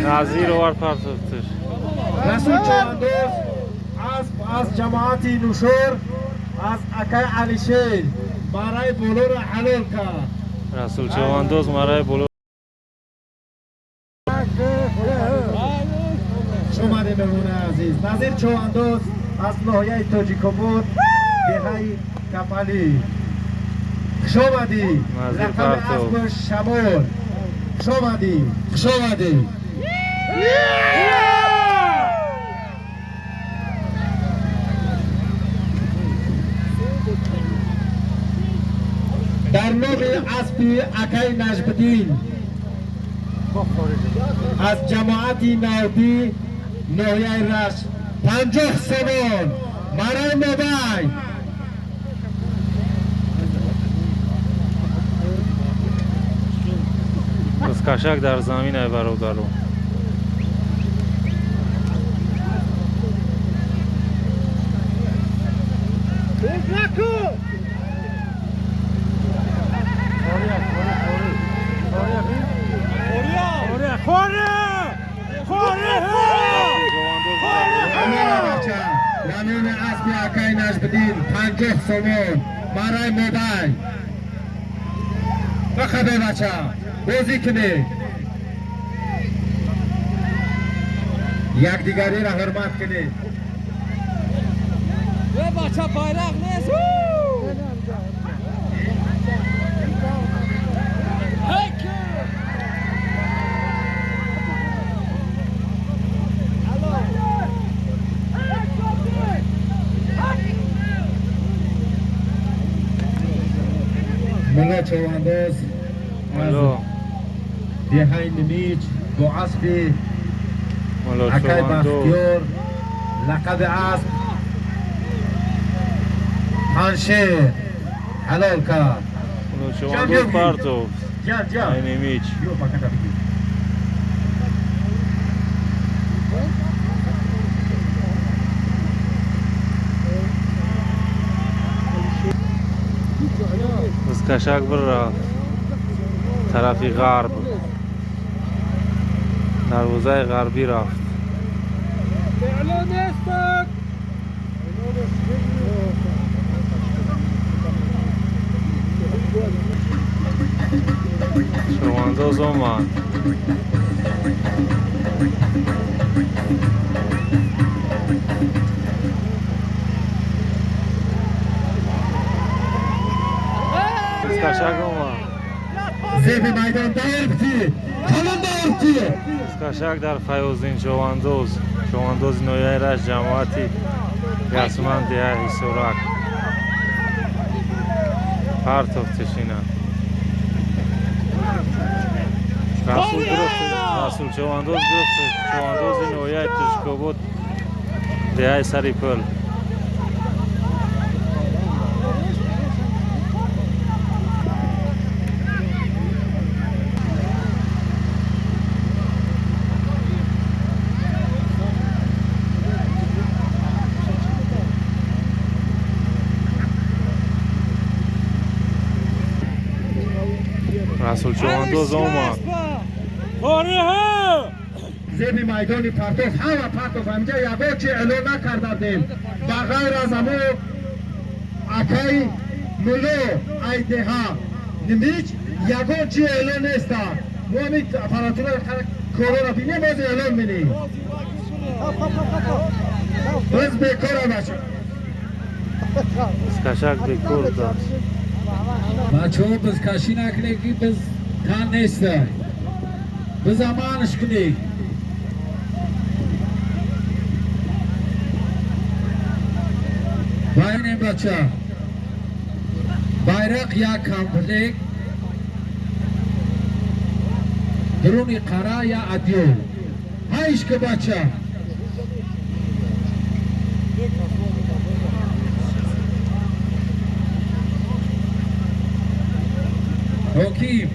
نظیر وار پارتوفتر رسول چواندوز از جماعت نوشور از اکای علیشیر برای بلور حلال کرد. رسول چواندوز مرای بلور شما مهمون عزیز نظیر چواندوز از ناحیه تاجیکوبود دهه کپالی خوش آمدی. لقب اسب شمال خوش آمدی. خوش آمدی. در نام اسب اکای نجم‌الدین از جماعت نایبی ناحیه رشت 50 سوم برای موبایل کشک در زمین ای برادرو نام اسب اکای نجم‌الدین 50 سوم برای موبایل بخوابه بچه بازی کنید یک دیگری را حرمت کنید بچه بایرق نیست ملا چواندوز از دهه نمیج با اسب اکای بختیار لقب اسب پنشیر حلال کرد. چواندوز پارتوفت جا ای نمیچ از کشک بر طرفی غرب دروازه غربی رفت چواندوز اومد از کشک اومد زیب میدان داربتی کلون داربتی از کشک در فیوزین چواندوز نویه رش جماعتی گسمن دیه حسورک پارتوفتشینه رسول چواندوز گرفت چواندوز نویه تشکوبود دیه سری پل رسول چواندوز اومد زیب میدان پارتوف همه پارتوف همجا یکو چی اعلان نکردیم بغیر از امو اکای ملو ای دها نمیج یکو چی اعلان نیست مو همی اپاراتور کورو را بینیم باز اعلان منیم بس بیکار بچه از کشک بیکور داشت بچه ها بز کشی نکنه که بز تن نیسته به زمانش کنی باین بچه bayrak ya kamplik درونی قرا یا ادیو هایش که بچه اوکی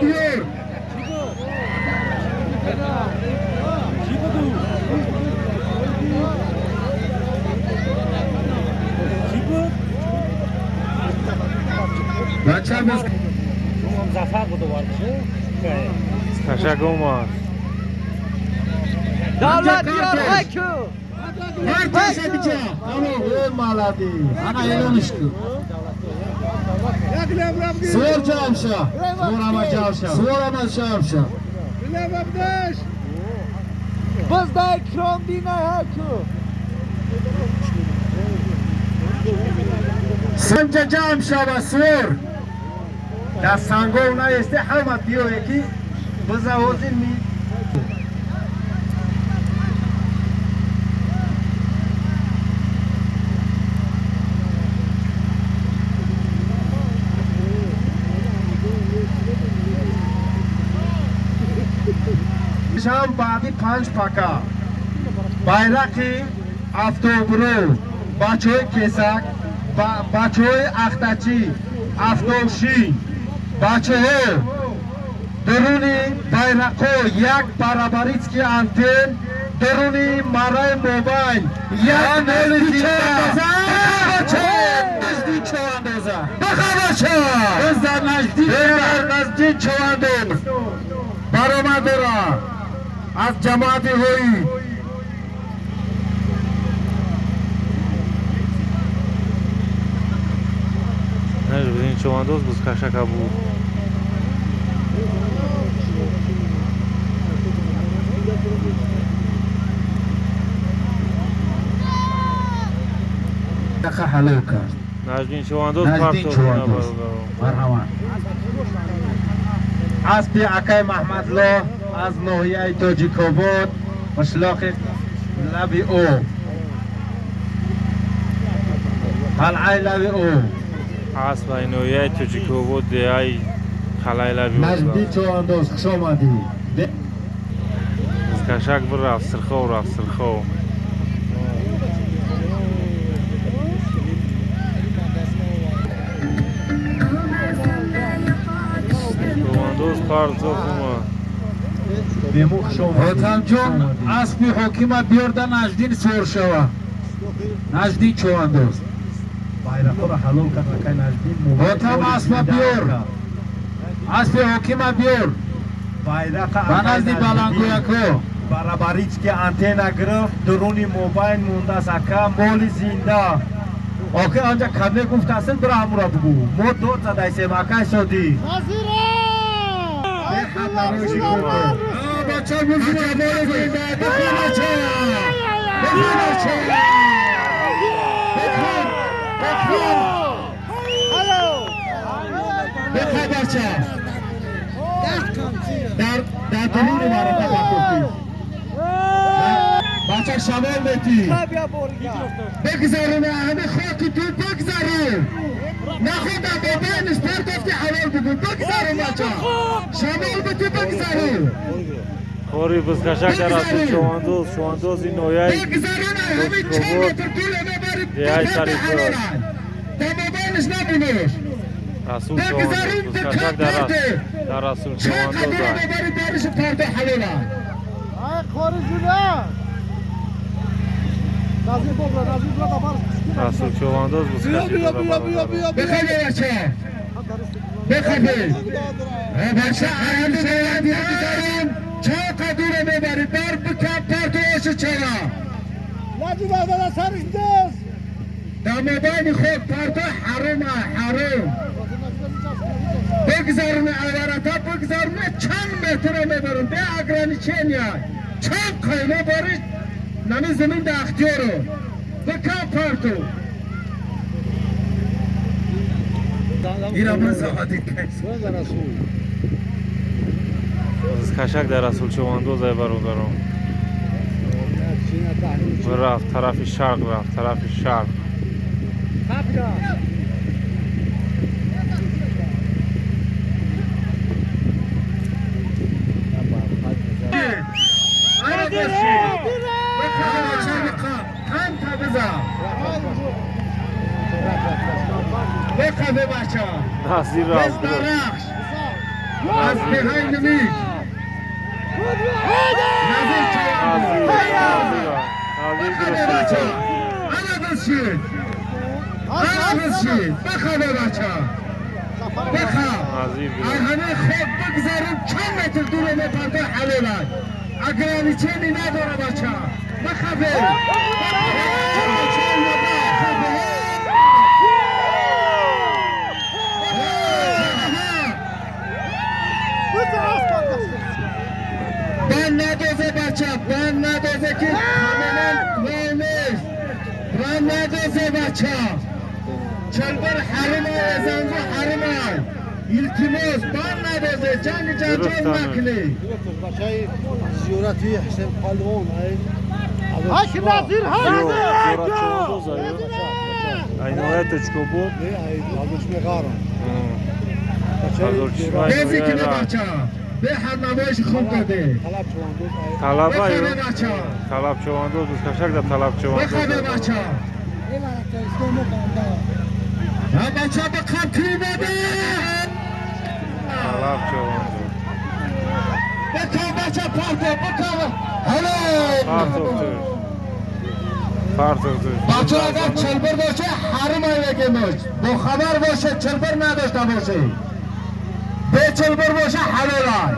بیار بچه هم از کشک اومد دولت بیار حکو هر کسی بیچه اما ای مالدی انا ایلانش کن سور جامشا سور اما جامشا سور اما جامشا باز دا اکرام دینه حکو سنجا جامشا با سور در سنگو نیسته همه دیو یکی بزاوزین می شام بعدی 5 پاکا bayrakı avtoburu Bachoy Kesak Bachoy Akhtachi Avtovshin Bachoy درونی bayrakı yak barabaritski anten درونی maray mobil yak noliti نزدیک چواندوزه بخواشه از در نزدیک چواندوز برآمده را از جماعت هویی نه بدین چواندوز بز کشک بود دقیقه حلو کرد نجدین چواندوز نزدین پارتو چواندوز مرحبا از پی اکای محمدلو از نوحیه توجیکوبود مشلاق لبی او قلعه لبی او اسب اینویه توجیکو بود دیای خلای لبی نزدی چواندوز خوش آمدی از کشک بر رفت سرخو چواندوز پارتو اومد بمو خوش آمدی حاتم جون اسبی حکیمت بیارده نزدین سور شوه نزدین چواندوز bayrakı را حلال کرد که نزدین حاتم اسب بیار اسب حکیمت بیار bayrakı نزدین بلنگو یکو برابریچکی آنتنا گرفت درونی موبایل مونده سکه مولی زنده اوکی آنجا کدنه گفت اصل برا همورا بگو مو دور زده سیم اکای شدی بچه بزرگ مولی زنده بخون اچه بخون اچه بخون بچه در دلیل معرفت بکن بچه شمال بیتی بگذارون همه خاکی تو بگذارون نخود بابا نسپر گفتی حلال بگون بگذارون بچه شمال بیتی بگذارون خوری بز کشک در اصل چواندوز اینویه بگذارون همه 4 متر طول ببرید دیای سری حلال تا بابا نش نبینوش رسول چواندوز بز کشک در رسول چواندوز ببرید دارش پرده حلالا رسول چواندوز بز کشک در بخواه بچه بخواه بچه حرام شایدی بگذاریم چه قدوره ببرید بر بکن پرتوش چرا در مبین خود پرتو حرام بگذارون عبارتا بگذارون چند متر میبرون به اگرانی چه نیای چند قیمه بارید نمی زمین ده اختیارو بکن پرتو ایرا من زهادی کس از کشک در رسول چواندوز ای برادرم رفت طرف شرق بخواه بچه نزدی رفت از دههای نمیج نظیر چواندو بخوابه بچه انا بسید بخوابه بچه بخواب همه خوب بگذاریم چند متر دور پرتو حلولد اگر چنی نداره بچه بخوابه بند ندازه بچه بند ندازه که کاملا نامش بند ندازه بچه چلبر حرمه زنگو حرمه التماس بند ندازه جنگ جنجال نکنی زیارتی حسین پالوان هاش نظیر Aynı tečko بود. بازی کنه بچه به هر نمایش خوب داده Talaba بخوابه yo. بچه Talab çovandoz biz kaçak da talab çovandoz. بخوابه بچه ها بچه بخواب کی بده Talab çovandoz. بخواب بچه پارتو بخواب هلو Fartoktur. Fartoktur. بچه اگر چلبر باشه حرم ایگه باش با خبر باشه چلبر نداشته باشه به چلبر باشه حلال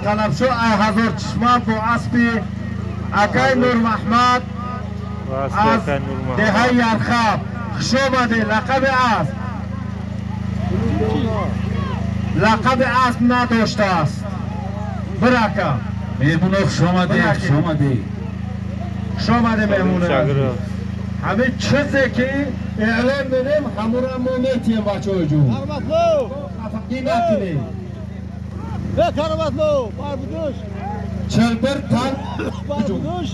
طلبشو ای هزار چشمان با اسبی اکای نور محمد از Vasıfkan Nurman. دهه یرخب خشومده لقب اسب لقب اسب نداشته است برکم مهمون خشامده خشامده مهمونه Şagırı. همه چیزی که اعلام میدیم همون را ما میتیم بچه های جون Karmatlı. خفقی نکنیم Ve karmatlı. Barbuduş. چلبر تن Barbuduş.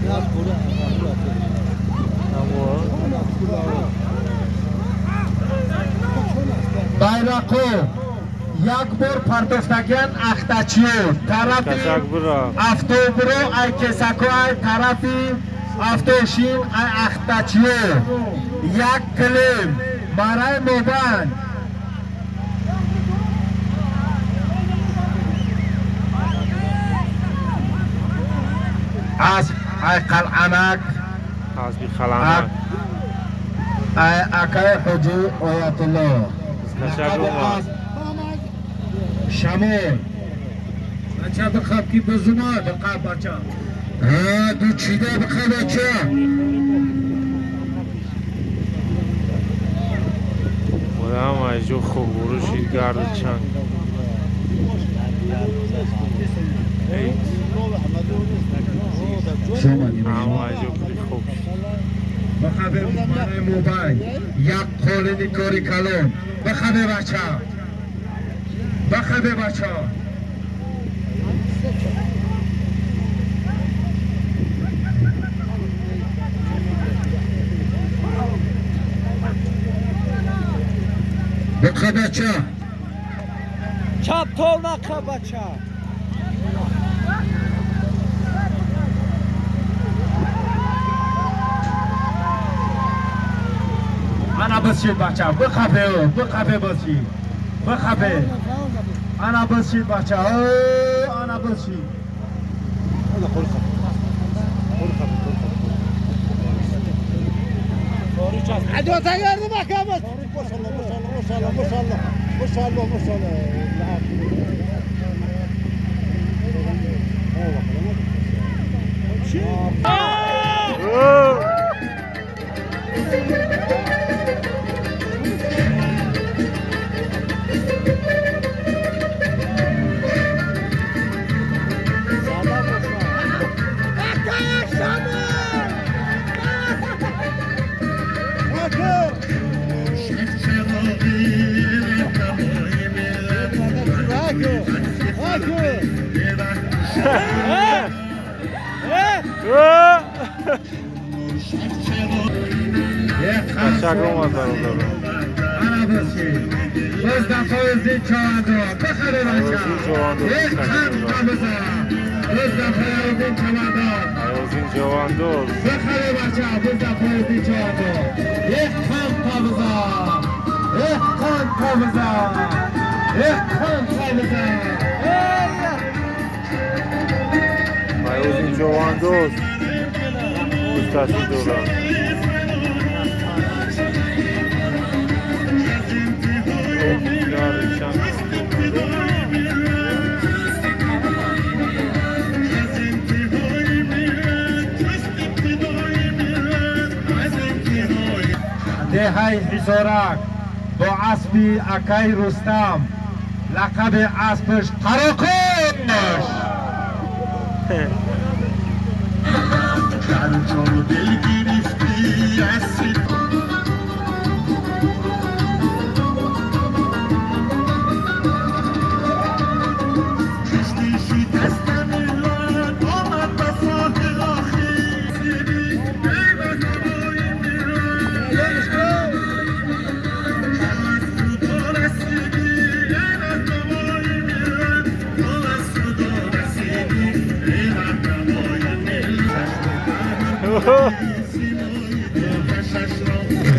Biraz kuru. Ama байрақо як бор партофтагиан ахтачиёр тарафи kaçak bura. автобуро ай кесако ай тарафи автошин ай ахтачиёр як клем барои мобанд аз ай қалъанак Hasbi xalanak. ай акаи ҳоҷӣ оятулло Kaçak olmaz. شمال بچه بخواب کی بزنا بخواب بچه ها دو چیده بخواب بچه Odam ay jo خوب vuruşi gardı çan. Ama ay jo pli خوب. بخواب مانه موبای یک قولنی کاری کلون بخواب بچه بخواب بچه بخواب بچه Çap tolna kabaça. انا بسید بچه بخوابه بسید بخوابه انا بسید بچه انا بسید Hadi ota geldi bakalım. Kaçak olmazlar o zaman. انا بسید باز دفعه زید چواندو بخوابه بچه یک چند قبضه بزد فیاضین چمندان فیاضین جواندوز بخره بچه بزد فیاضین چمندان یک کم تا بزن یک کم تا بزن یک کم تا بزن فیاضین جواندوز $30. دهی حسارک با اسبی اکای رستم لقب اسبش تراکش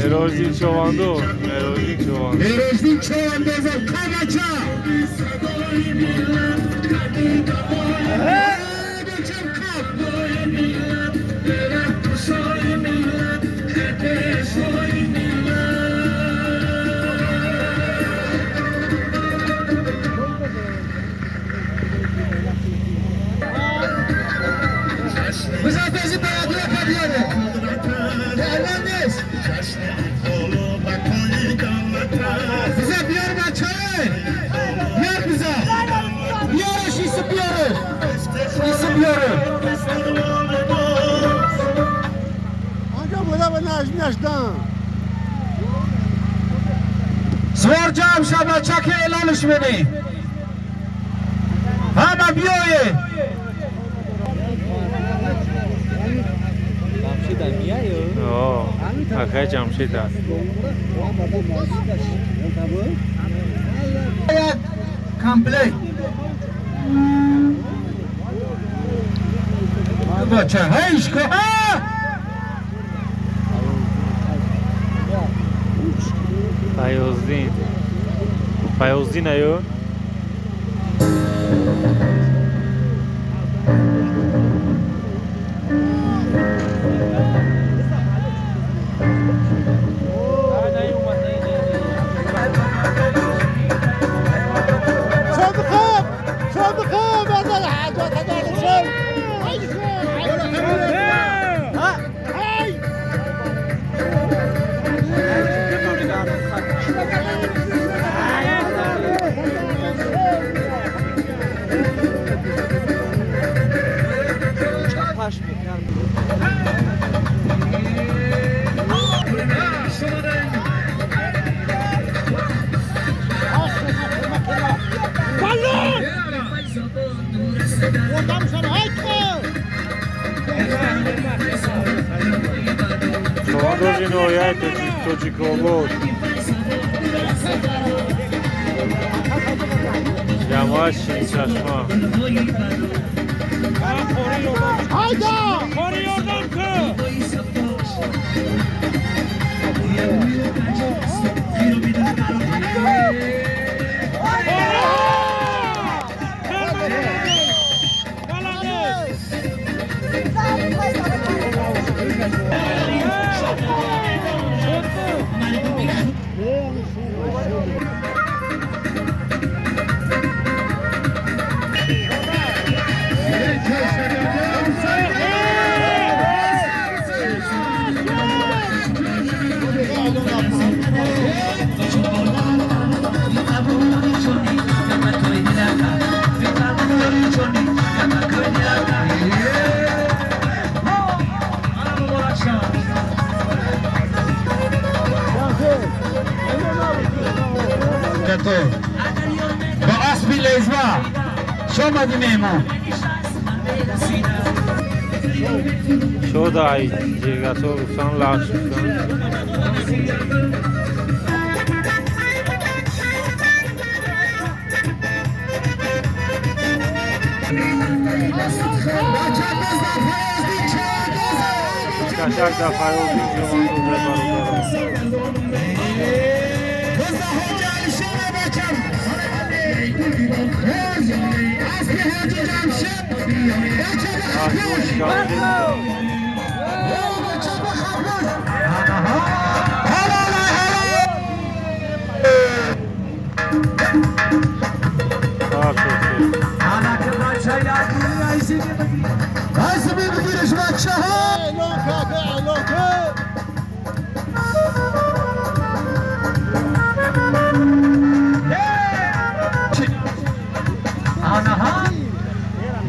Erozdin çoğandı. Erozdin çoğandı. Erozdin çoğandozum kavaça. Müzafesi belediye kadıyarı. Değerlendiz. Bize bir yer açayım. Yer bize. Yer iş isim yarı. İsim yarı. Anca burada bana ajnaştan. Svorcam şaba çakı elanış beni. Hama biyoye. O, akay Jamshid است. Ayak komple. Bacha hayş ko ha. Fayozdin. Fayozdin ayo. Çoğandozin oraya Toçikoğlu. Yavaş şaşma. Hayda! Koruyordan kı! با اسبی لیزوا شما میمون شد ای جیگاسو رسان لاش شدن Kaşak da Fayoz'un Cevandoz'la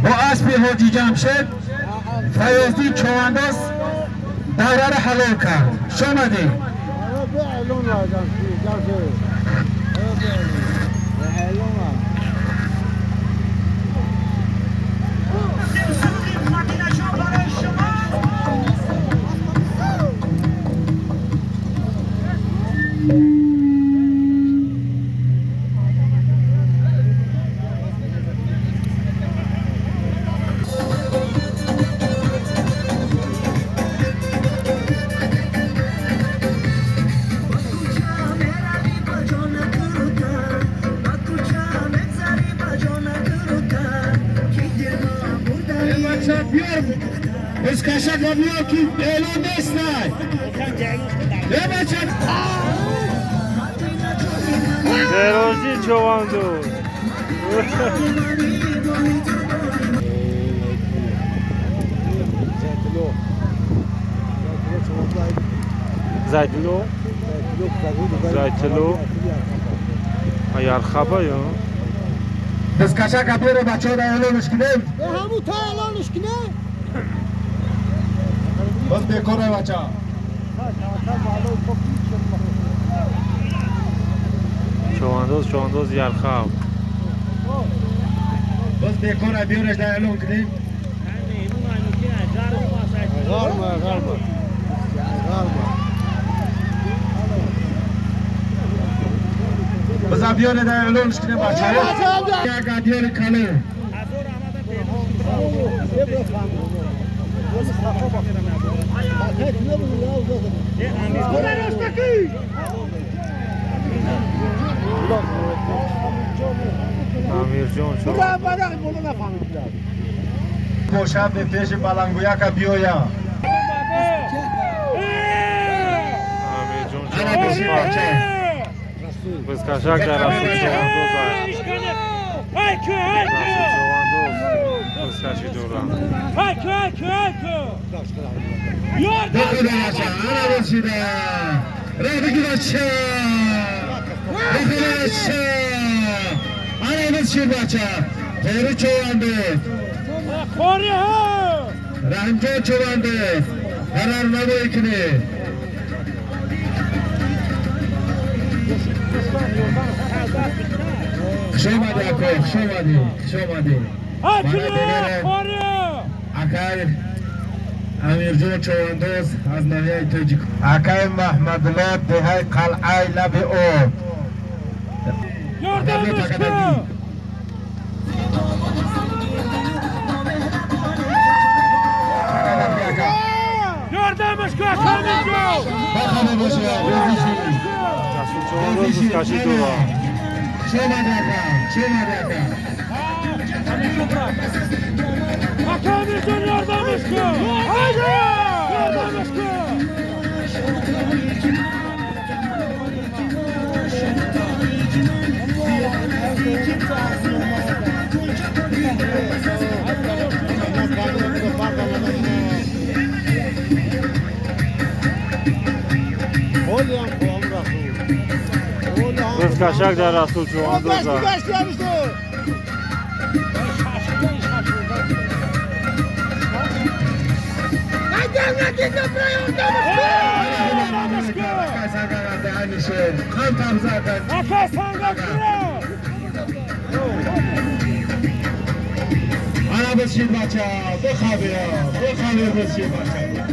با اسب حاجی جمشید فیاضی چوانداز دوره را حلال کرد. شامدی از کشک و بیا که اعلام نیست نه بچه Ferozi Cevandoz. Zaytilo. Zaytilo. Ayar khaba ya. از کشک و بیا بچه ها را اعلامش کنیم همون تا اعلانش کنه باز بکنه بچه ها Cevandoz yarxab. باز بکنه بیارش در اعلام کنیم غرمه باز بیاره در اعلامش کنیم بچه ها یک بیاره کلو Amirjon şo. کوشب به پیش بلنگویا که بیایا Amirjon انا بشی بچه Biz kaşak da Rasul Cevandoz ay. Rasul Cevandoz. Biz kaşı duran. بخدا بچه انا بشیده را بگی بچه بخدا بچه انا بشید بچه خیلی چواندید رحمجان چواندید قرار نبایی کنی خوش آمدی اکو خوش آمدی اکای امیرجان چوانداز از ناحیه تاجیک اکای محمد الله دهی قلعه لب او Yardımmış kaçamayacağım. بخدا باشی Rasul Cevandoz biz kaşı duran. Akamircan yardımmış ki. Haydi. Yardımmış ki. Biz kaşak da Rasul Cevandoz ay. Ana بشید بچه بخوابید بشید بچه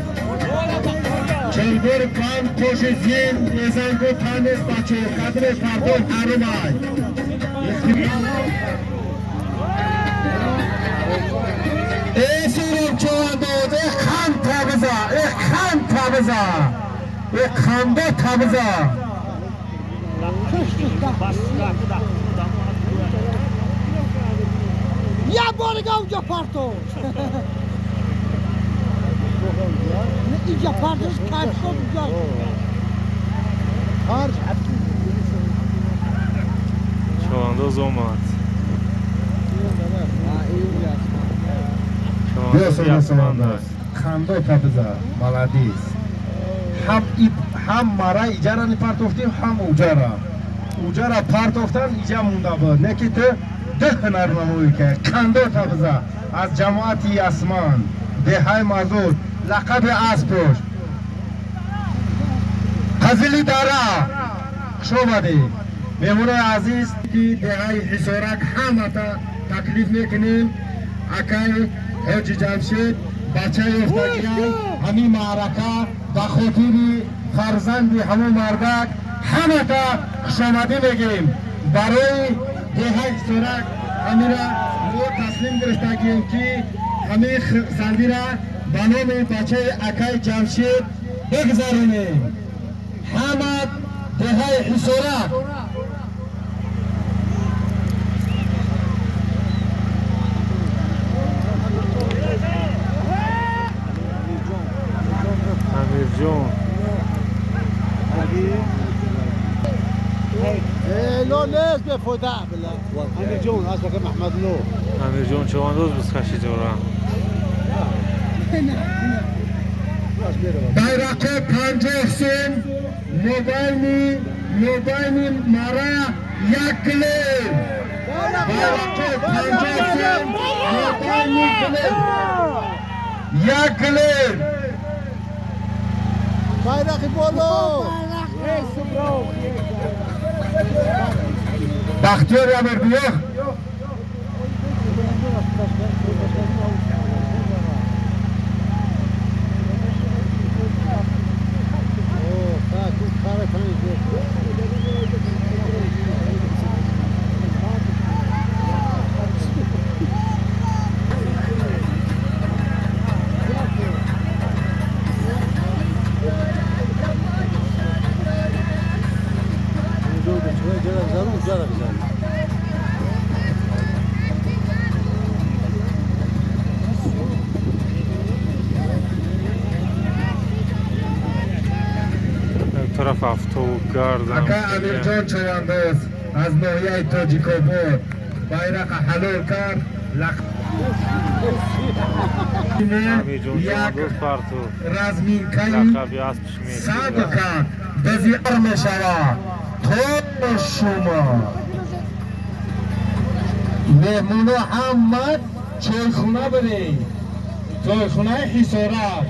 چلبور کام خوش زین نزنگو تانیز بچه قدر پردون حروم های تابزا و خنده تابزا یا بارگاه اونجا پارتو اینجا پارتوش کار شد اونجا چواندوز اومد. Diyorsun nasıl olmaz? Khando tabiza, maladis. Ham mara ijara ni partoftim, ham ujara. Ujara partoftan ija munda bu. Ne ki te dehnar namoyi ke. Khando tabiza. Az cemaati asman. Dehay mazur. Laqab asposh. Hazili dara. Şomadi. Memur aziz ki dehay hisorak hamata taklif mekinim. Akay Hoji Jamshid bachai eftagiyam hami ma'araka ba khotiri farzandi hamu mardak hamata khushamadi megim baroy dehay sorak hamira mo taslim girftagiyam ki hami sandira banomi bachai Akay Jamshid begzaronim hamad dehay hisorak امیر جون لو ليش بفوتها بالله امير جون اسمك محمد لو امیر جون چواندوز بسخشی جورا Bayrakı pancosun mobilni mara yakılır. Bayrakı pancosun mobilni yakılır. bayrakı bolo Bahtiyar Yamir diyor. طرف افتوگردم Aka Amirjon Chavandoz az nohiyai Tojikobod bayrak halol kard. امیر جون چواندوز پارتو رزمینکایی لقبی اسبش میگیره صدقه بزیار میشود تو شما مهمونا همت چایخونه برید چایخونه حسارت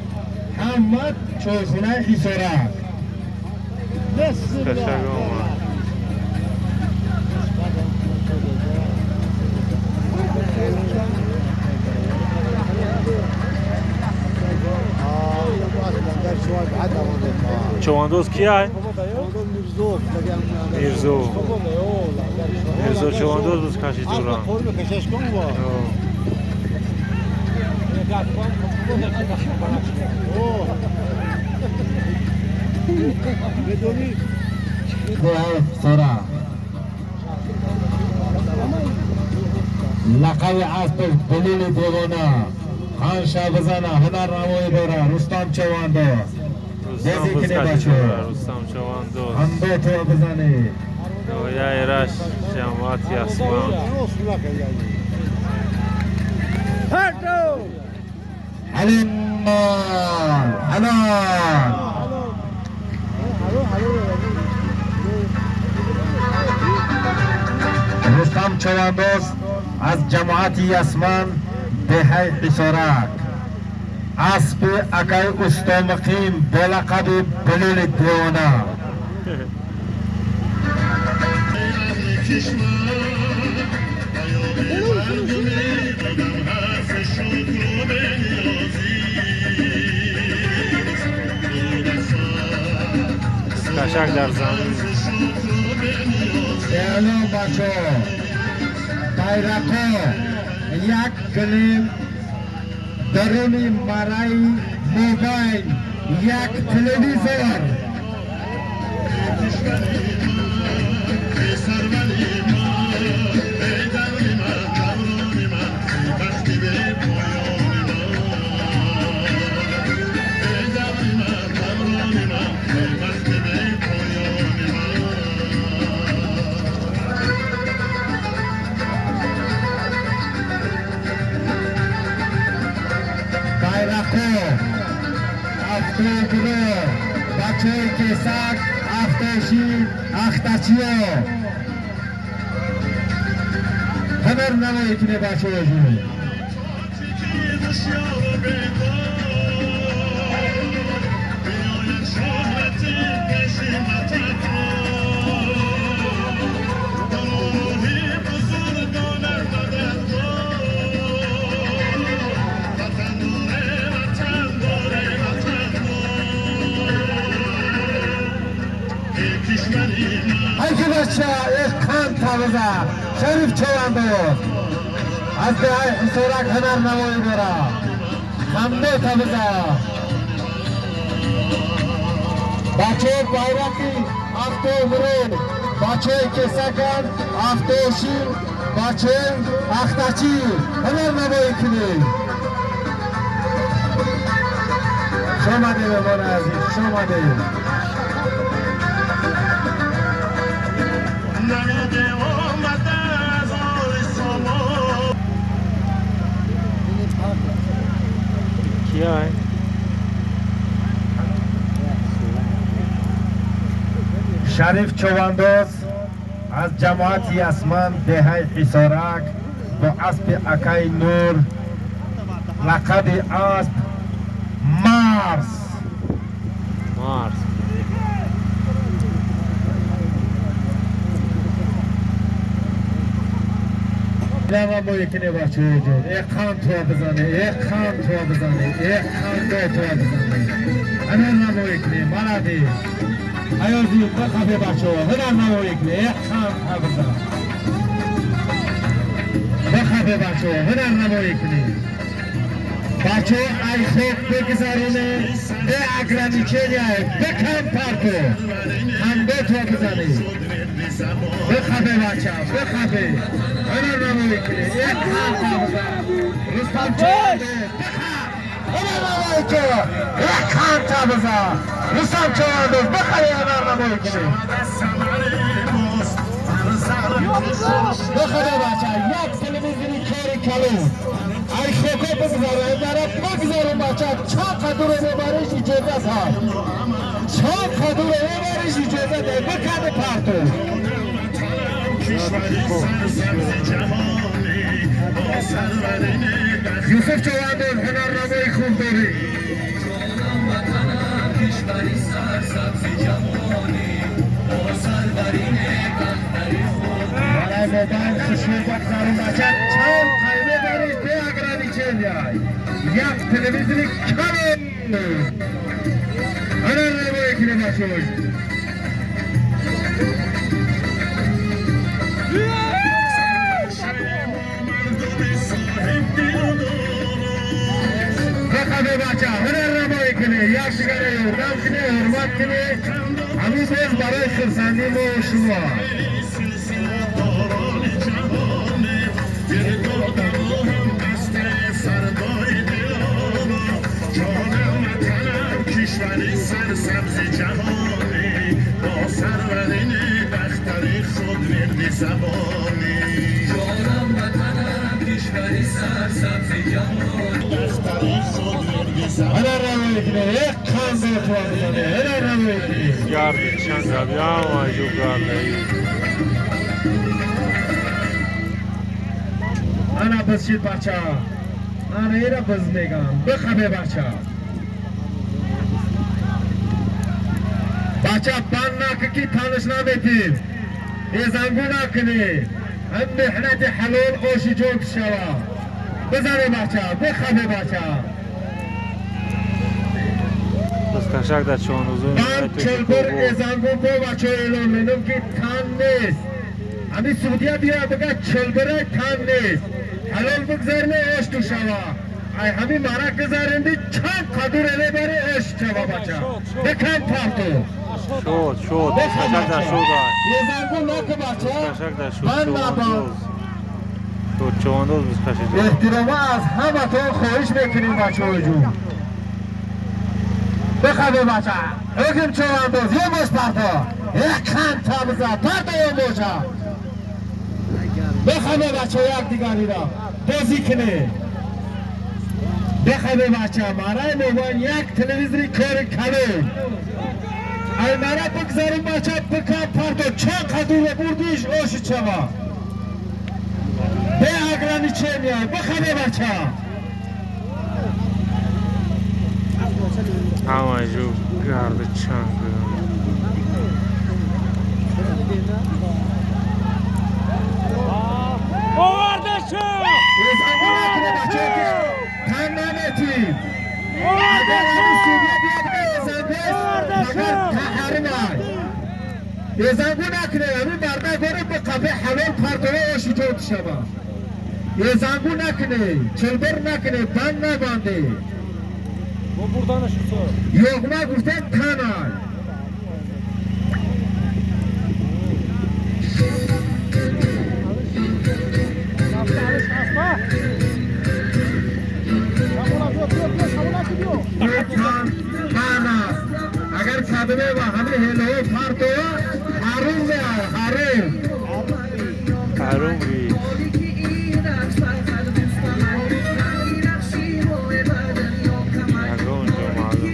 همت چایخونه حسارت قشنگ اومد چواندوز کی های؟ میرزو چواندوز بسخشی جورا سرا لقای اسب دلیل دیوانه خان شابزانه هنر نمایی داره رستم چواندوز رستم بازی کنی بسخشی بچه جورا رستم چواندوز هم دو تو بزنی یا ایرش جماعتی اسمان حلال حلال رستم چواندوز از جماعت یسمن دهه حسارک اسب اکای استامقیم بلقب بلیل دیوانه قشنگ در زمین سلام بچه bayrakı yak kılım daruni maray mobil یک تلویزور افتوگلو بچه کسک افتاشی اختچیو هنر نمایی کنه بچه جون Haydi bachcha, kan taviza, Sharif Chavandoz. Az dehai Hisorak hunar navoyi bora. Hamdo taviza. Bache bayraqi afto murod, bache kesakan aftoshi, bache axtachi hunar navoyi kuni. Shomade mehmon aziz, shomade. کیا ہے شریف چواندوز از جماعت اسمان دهه حصارک با اسب اکای نور لقب اسب مارس مارس نما با یکنه بچه جون یک خان تو بزنه یک خان تو بزنه یک خان دو تو بزنه هنر نما یکنه مرادی ایازی بخواه بچه هنر نما یکنه یک خان تو بزنه بخواه بچه هنر نما یکنه بچه ای خوب بگذارونه به اگرانی چلیه بکن پرکو هم دو تو بزنه بخواه بچه بخواه هنر نمایی کنی یک خان تا بزن رستم چوانده هنر نمایی کنی یک خان تا بزن رستم چوانده بخواه هنر نمایی کنی بخواه بچه یک تلویزیونی کاری کلون ای خوکو بگذاره برای بگذارون بچه چه قدور مبارش اجازت ها چه قدور مبارش اجازت ها بکنه پرتو یوسف چواندوز هنر نمایی خوب داری برای میدان خشمی بگذارون بچه چند قیمه داری به اگرانی چلیه یک تلویزیونی کلون هنر نمایی کنه بچه بخواه بچه هنر نمایی کنه یک دیگره یردم کنه حرمت کنه همین روز برای خرسندی ما و شما کشوری سرسبز جهانی با سرورین بختری خود وردی زبانی جانم وطنم کشوری سرسبز جهانی بختری خود وردی زبانی هنر نمایی کنه یک خان دو تو بزنه هنر نمایی کنه یارتی چند ربی آما جو گاله انا بسید بچه انا ایره بز میگم بخواه بچه بچه بند نککی تانش نمیتیم ایزنگو نکنی هم محنت حلول خوشی جون شوا بزنه بچه بخواه بچه بس کشک در چون اوزون من چلبر ایزنگو با بچه اعلام منم که تن نیست همی سعودیه بیا بگه چلبره تن نیست حلال بگذارنه اوش تو شوا ای همین مرک گذارندی چند قدور اله بری عشق چوا بچه بکن پارتو شد مستشک در شد یه زنگو نکه بچه مستشک در شد من نبان چواندوز بسکشی جان احترامه از همه تو خواهش بکنیم بچه های جون بخواه بچه حکم چواندوز یه باش پارتو یک کن تا بزد پارتو یه باشا بخواه بچه یک دیگری را بازی کنه بخواه بچه مرای موبایل یک تلویزیونی کار کلون ای مرا بگذاریم بچه بکن پارتو چند قدور بردیش اوش چوا به اگرانی چه میای بخواه بچه همه جو گرد چند یه زنگو نکنه بچه تن نمیتیم اگر همین سوبیا بیاد به زنگو مگر تحریم های یه زنگو نکنه همین برده گره به قبه حلال پرتوه اوشی جود شبا یه زنگو نکنه چلبر نکنه بند نبانده یغمه گفتن تن های اگر کدومه و همه هلوه پارتوه حروم بیای حروم بی حروم جو معلوم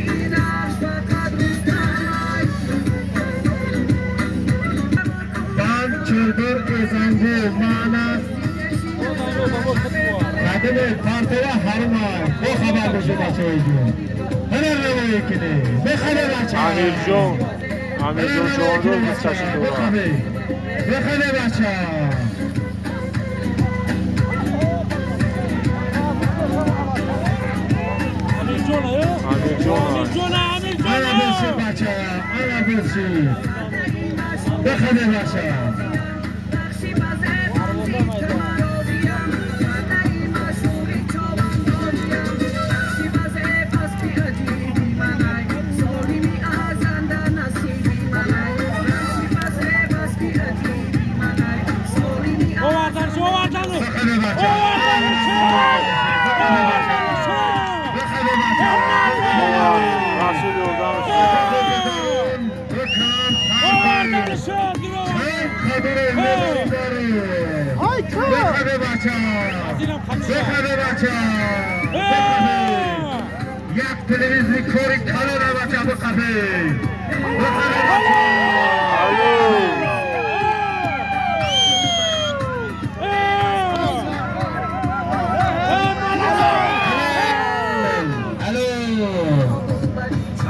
بند چلبر ازنگو معنی کدومه پارتوه حروم های بو خبر بشه بچه های جون هنر روی کنه بخواه بچه امیر جون چواندوز بسکشی دورا بخواه بچه امیر جون انا برسی بچه انا برسی بخواه بچه رسول یردان بخواه بچه یک تلویزیونی کوری کلونه بچه بخواه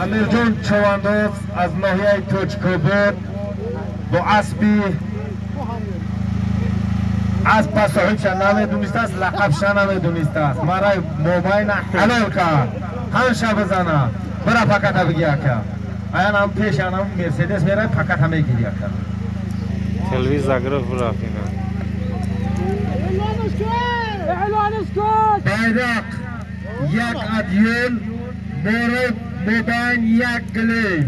امیر جون چواندوز از ناحیه توچکوبر با اسبی اسب صاحب شنوه دونسته است لقب شنوه دونسته است مرای موبایل حلال کرد هنشا بزنه برا پاکت بگیه که ایان هم پیش هم مرسیدس میره پاکت همه گیریه که تلویز اگرف برافینه bayrak یک ادیل مورد موبایل یک گلی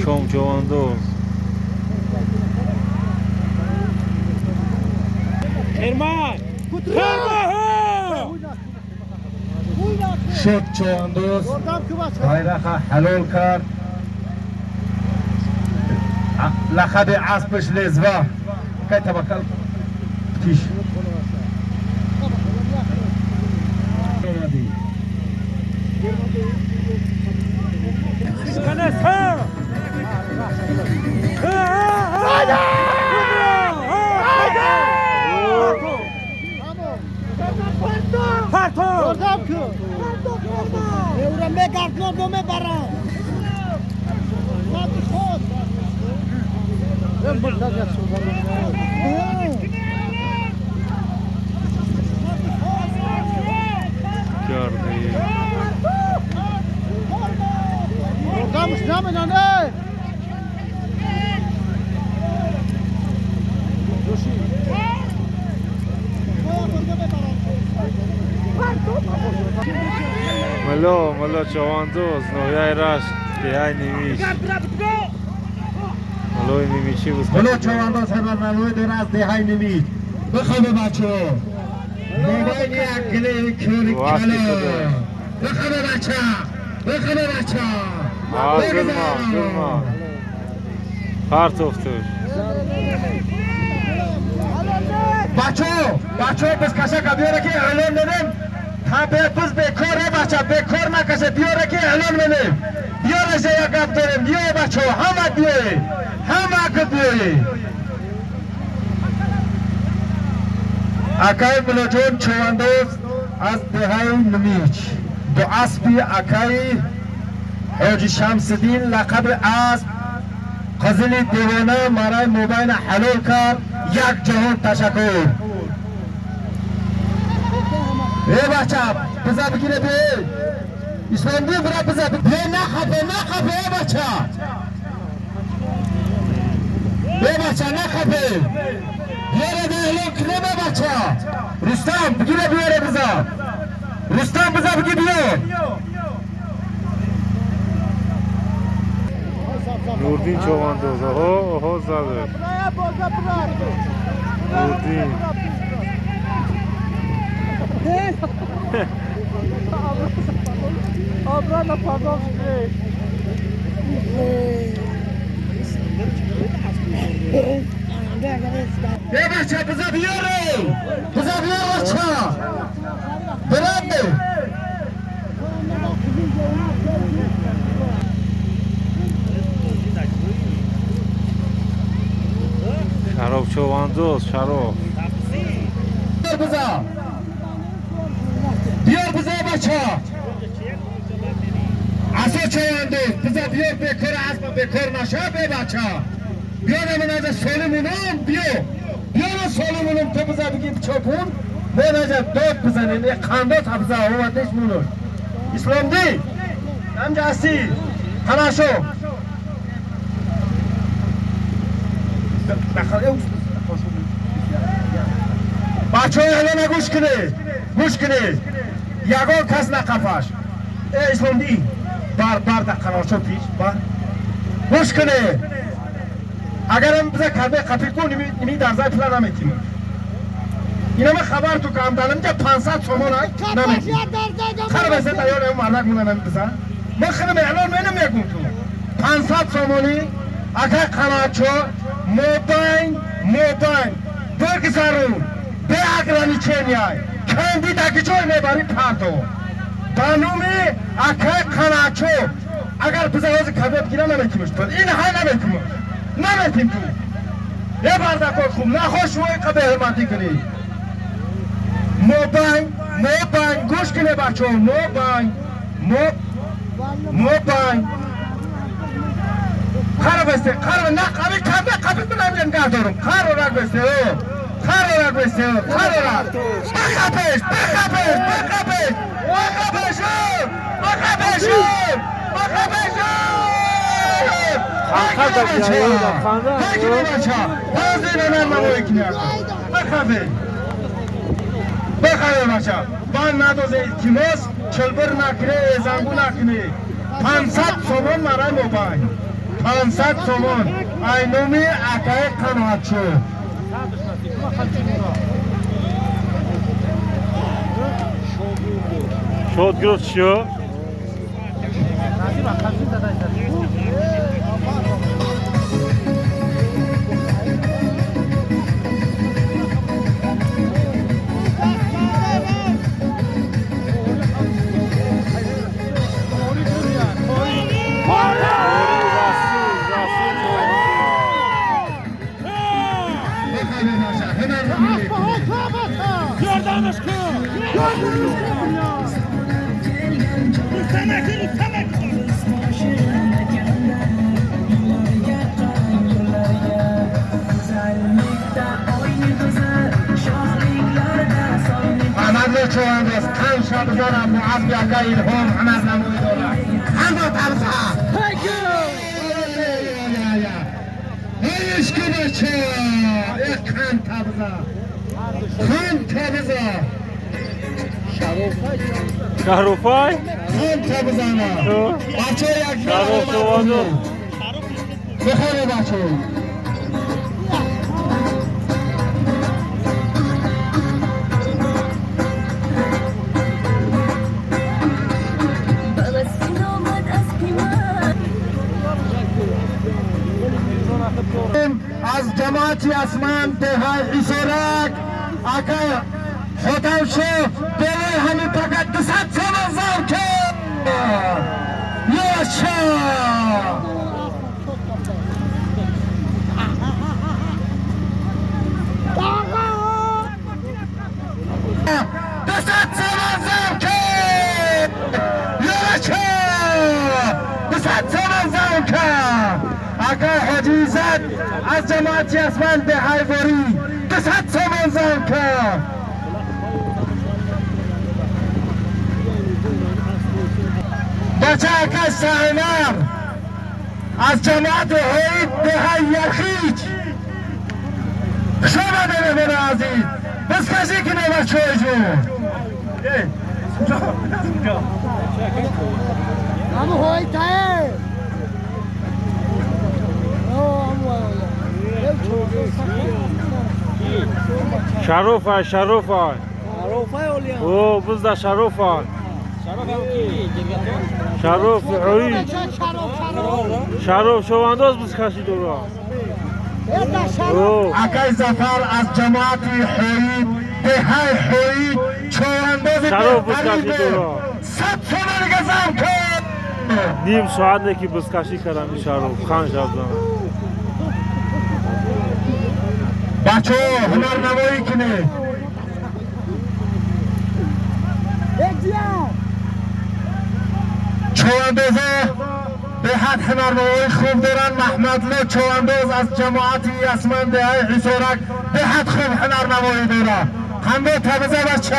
شوم چواندوز شد چواندوز bayrak حلال کرد لقب اسبش لزوه که توکل پیش گرد Vamos, não, não, não. ملو چواندوز نویای راش دیای نیمیش ملوی نیمیشی بود ملو چواندوز هر ملوی دراز دیهای نمید بخوابه بچه موبایل یک گلی کلی کلا بخوابه بچه durma kart oftur بچه بس کشه که بیاره که اعلان بدیم تا بس بکاره بچه بکار نکشه بیاره که اعلان بدیم بیاره زی اگب داریم بیاره بچه همه بیاره همه اگب بیاره اکای ملوجون چواندوز از دهای نمیچ دو اسبی اکای حاجی شمس الدین لقب اسب قزل دیوانه مرای موبایل حلال کرد یک جهان تشکر ای بچه بزا بگیره بی اسلام بی برا بزا بگیره نخفه ای بچه نخفه بیاره دی اعلان کنه بی بچه رستم بگیره بیاره بزا رستم بزا بگی بیار نوردین چواندوز اوه زده نوردین Abrana pardon şey. ای بچه بزا بیاره بچه برنده شراب چواندوز شراب بیار بزا بچه اصلا چواندوز بزا بیار بکار اسب بکار نشه بی بچه بیار من از سالمونم بیار سالمونم تو بزا بگیم چپون من از داد بزنین یک خنده تا بزا اومدش مونون اسلام دی همجا هستی تناشو بچه های اعلان گوش کنه یگان کس نقفش ای اسلام دی بار در قناشو پیش گوش کنه اگر هم بزا کرده قفی کن نمی درزای پلا نمیتیم اینا من خبر تو کام دارم که 500 سومان های نمیتیم خراب است ایال هم مالک مونه نمی بزن من خیلی اعلان نمیگم تو 500 سومانی اگر قناچو موبایل بگذارون به اگرانی چنیای کندی دکیچوی میباری پردو بانومی اکای قناچو اگر بزرگوز کبه بگیره نمیتیمش تو این های نمیتیم تو یه بردکار خوب نخوش روی قبه حماتی کنی موبایل گوش کنه بچه موبایل خراب است نه قبی بنام نگاه دارم خراب را گوسته بخبش بان ندازه التماس چلبر نکنه زنگو نکنه 500 سومان مرای موبایل 500 سومان اینومی اکای قناعت شد شد گرفت چیو؟ تبزار معافی اکای الهام همه نموی داره همه تبزار هیچ که بچه یک خان تبزار خان تبزار شهروفای خان تبزانه بچه یک شهروف چواندوز بخوره بچه از جماعتی اسمان دهای ایسورک اکای خودم شو دلی همین فقط 200 سال زار که یاشا 200 سال زار که یاشا 200 سال زار که اکای حجیزت از جماعتی اسمان دهای وری 200 سال زار که بچه اکا سهنر از جماعت حید دهای یخیج شما داره بره عزیز بس کسی که نبچه جون همه هوی تایه شهروفای شهروفای او بزده شهروفای شهروف عوی شهروف چواندوز بز کشی دورا اکای زفر از جماعت حید دهای حید چواندوز شهروف بز کشی دورا 100 سال گذام که نیم ساعت نکی بز کشی کردم این شهروف خان شبزانه بچه هنر نمایی کنه چواندوزه به حد هنرنمایی خوب دارن محمدلو چواندوز از جماعتی اسمان دهای حسورک به حد خوب هنرنمایی دارن همه تبزه بچه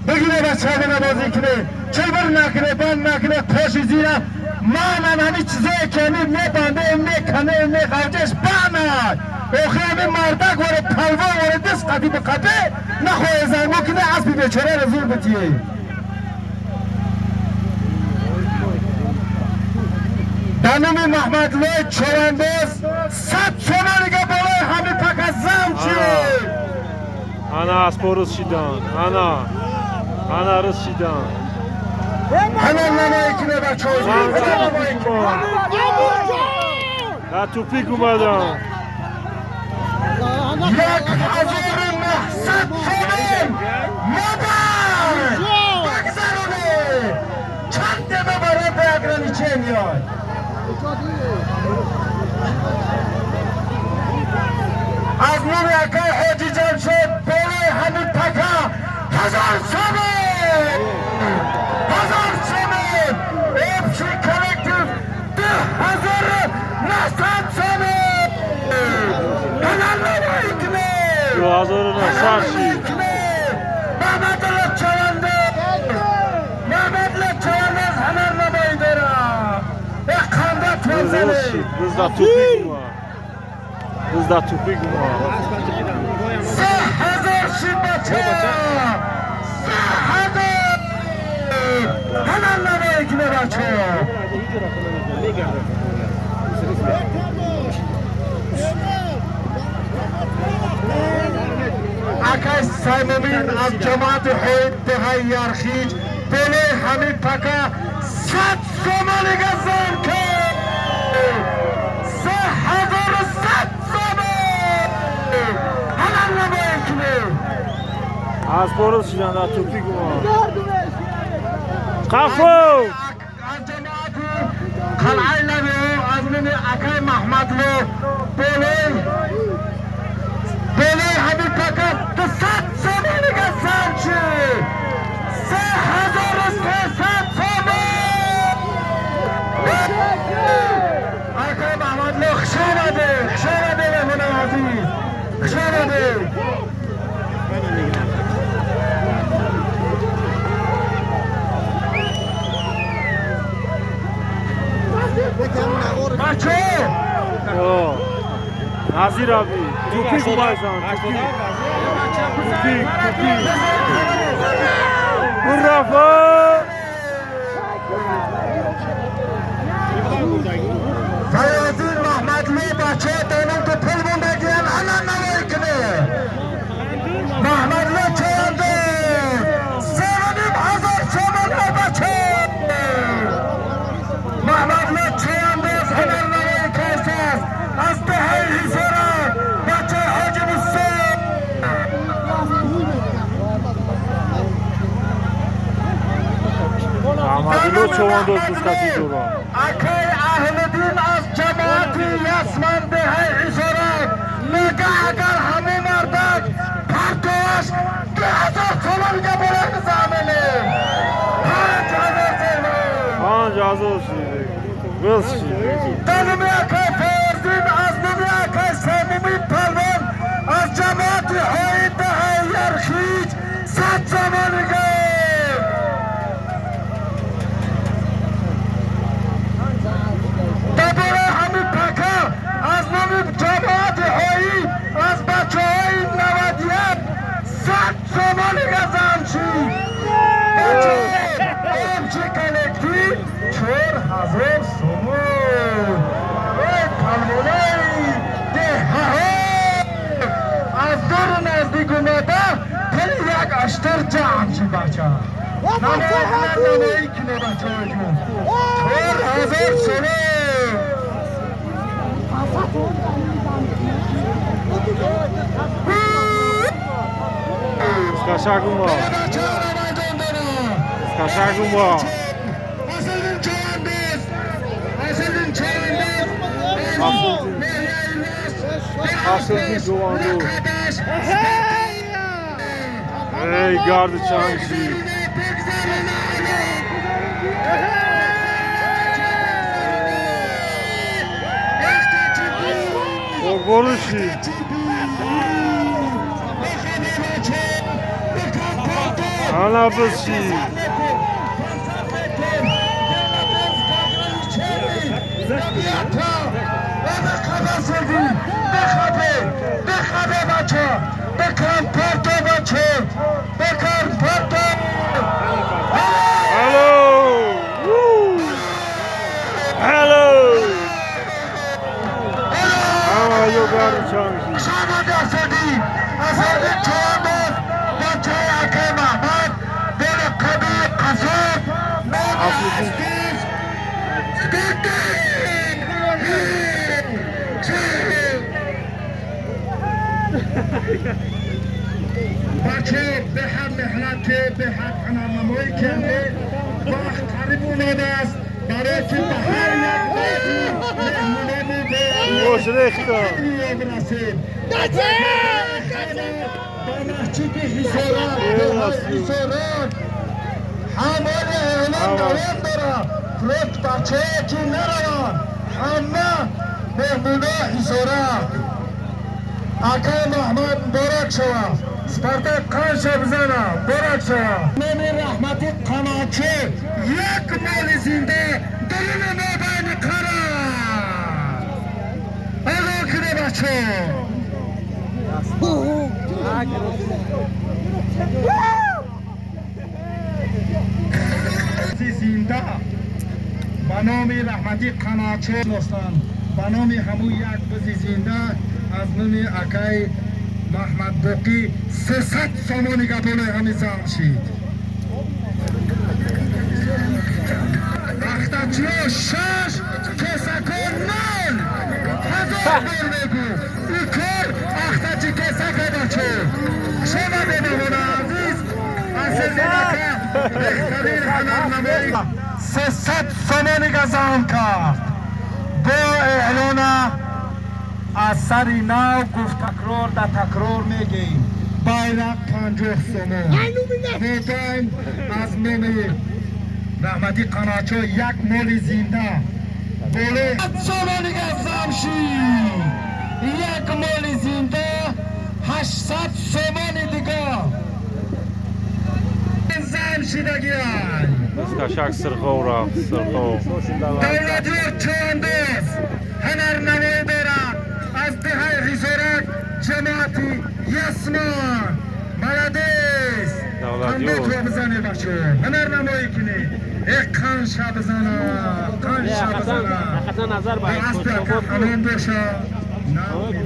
بگیره بچه بینه بازی کنه چلبر نکنه بند نکنه پاشی زیره من همی چیزایی که همی میبنده میکنه میخوجش بانه اوخی همی مردک وره پلوه وره دست قدی بقبه نخواه زنگو کنه اسبی بیچاره رزور بتیه دانمی محمدلوی چواندوز 100 سومانیگه بالای همی پک از زم چیه انا اسپوروز شیدان انا رس شیدان هنر نمایی کنه بچه در توپیک اومدم 1900 سومن مادر بگذرونه چند دمه برای بیاگرانی چه میاد از نور اکای حاجی جمشید بالای همین پکا 1000 سومن 1000 سومن افشی کلکتیف 10,900 سومن هنر نمایی کنه 2009 شید محمد الله چواندوز هنر نمایی دارم یک خندت منزله بز در توپیک اومد بز در توپیک اومد 3,000 شید بچه 3,000 هنر نمایی کنه بچه اکای سیمومین از جماعت حید دهای یرخیج بله همین پکا 100 سومانی گذار که 3,100 سومن هنر نمایی کنه اسپوروز شیدان در توپیک اومد قفو از جماعت قلعه لبیو از من اکای محمدلو بله همین پکا 200 سومانی گذار که 3,300 سومن اکای محمدلو خشانده بهمونه عزیز خشانده بچه نظیر آبی توپیک بایزان توپیک اون رفا فیاضین محمدلی بچه دانم تو پل موندگیان الان نوایی کنه محمدلی چنده 3,500 تومان بچه محمدلی چنده هنر نوایی کرده است از دهه هزاران بچه حاجی مصطفی محمدلو چواندوز بسکتی دوران اکی اهلدین از جماعتی یسمن دهه هزاران میگه اگر همه مردک پرتوش 2,000 تومان که برای زمینه 5,000 شیده بس شیده دنمی اکی فیرزین از نمی اکی سمومی پلوان از جماعتی های دهه یرخیج 100 زمانی گفت دوباره همین پکا از نمی جماعت هایی از بچه های 91 100 زمانی گذم شید بچه امچی کلکتی 4,000 سومون ای پلمونای ده از دور نزدیک اومده پل یک اشتر جمع شید بچه نمایی کنه بچه های جون 4,000 سومون Skashagumba Skashagumba Asıldı Doğanlı Ey gardı çamşı Boruşi Anabışı Hello Hello Ama yok gardı çamşı بچه به هر محنت به هر هنرنمایی کرده وقت قریب اومده است برای که به هر یک مهمونه Boş rekta برسیم با مسجد هزاران همه اعلان دوام دارم فروت بچه که نروان همه مهمونه هزاران اکای محمد مبارک شوه سپرتک قنش بزنه مبارک شوه نمی رحمتی قناچه یک مال زنده دلون مابین قرار اگه کنه بچه زنده به نام رحمتی قناچه دوستان به نام همون یک بزی زنده از نمی اکای محمد بقی 300 سامانی گبونه همی زمشید اختچیو 6 کسکو 9 هزار بار بگو ای کار اختچی کسکو بچه شما بمونه عزیز اصل نکه بهترین هنرنمایی 300 سامانی گزم کرد با اعلان از سری نو گفت تکرار در تکرار میگیم bayrak 50 سومون میگیم از نمی رحمتی قناچو یک مال زنده بوله سومانی گفتم شی یک مال زنده 800 سومانی دیگه زن شدگی Skashag sırxov raf sırxov دولتی چه رادیو تو بزنه بچه هنرنمایی کنی یک قنشا بزنه قنشا بزنه حسن نظر باید دست حمام باشه نه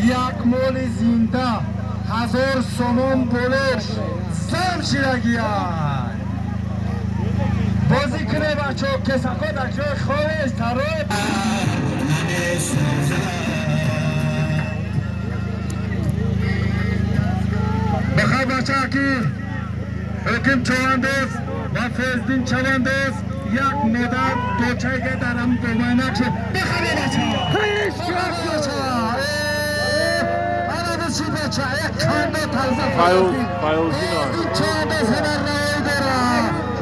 یک مول زنده 1000 سومون بولش سم شیرگی بازی کنه بچه ها کسکا در جای خواهش تراب بخواه بچه ها که حکم چواندوز و فیزدین چواندوز یک مدر دوچه درم دومینک شد بخواه بچه ها بخواه بچه ها چی بچه یک کانده تازه فایوزین این چواندوز هنر نایی داره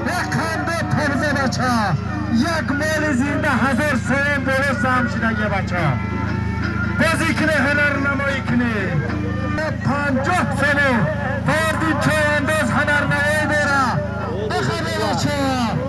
یک کانده تازه بچه ها یک مال زنده 1000 سوم درست هم شدگی بچه ها بازی کنه هنر نمایی کنه 50 ساله فردی چواندوز هنر نایی داره بخواه بچه ها